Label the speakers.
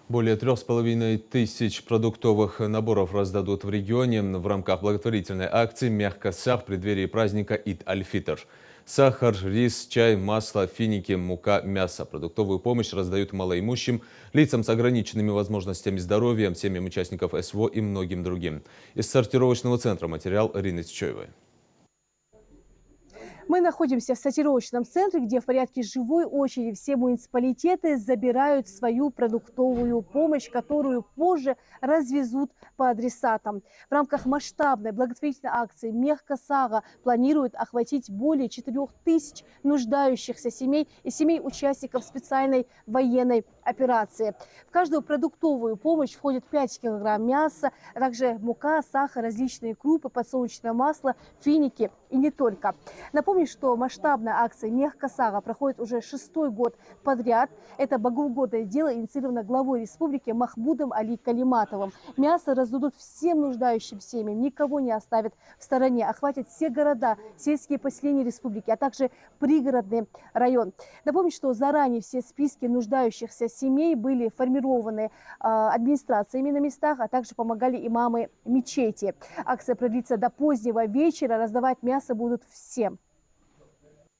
Speaker 1: Более 3500 продуктовых наборов раздадут в регионе в рамках благотворительной акции «Мягко сах» в преддверии праздника Ид-Аль-Фитр. Сахар, рис, чай, масло, финики, мука, мясо. Продуктовую помощь раздают малоимущим, лицам с ограниченными возможностями здоровья, семьям участников СВО и многим другим. Из сортировочного центра материал Рины Тчоевой.
Speaker 2: Мы находимся в сортировочном центре, где в порядке живой очереди все муниципалитеты забирают свою продуктовую помощь, которую позже развезут по адресатам. В рамках масштабной благотворительной акции «Мягко сага» планируют охватить более 4000 нуждающихся семей и семей участников специальной военной операции. В каждую продуктовую помощь входит 5 килограмм мяса, а также мука, сахар, различные крупы, подсолнечное масло, финики и не только. Напомню, что масштабная акция «Мягко сага» проходит уже 6-й год подряд. Это богоугодное дело инициировано главой республики Махмудом Али Калиматовым. Мясо раздадут всем нуждающим семьям, никого не оставят в стороне. Охватят все города, сельские поселения республики, а также пригородный район. Напомню, что заранее все списки нуждающихся семей были формированы администрациями на местах, а также помогали имамы мечети. Акция продлится до позднего вечера. Раздавать мясо будут всем.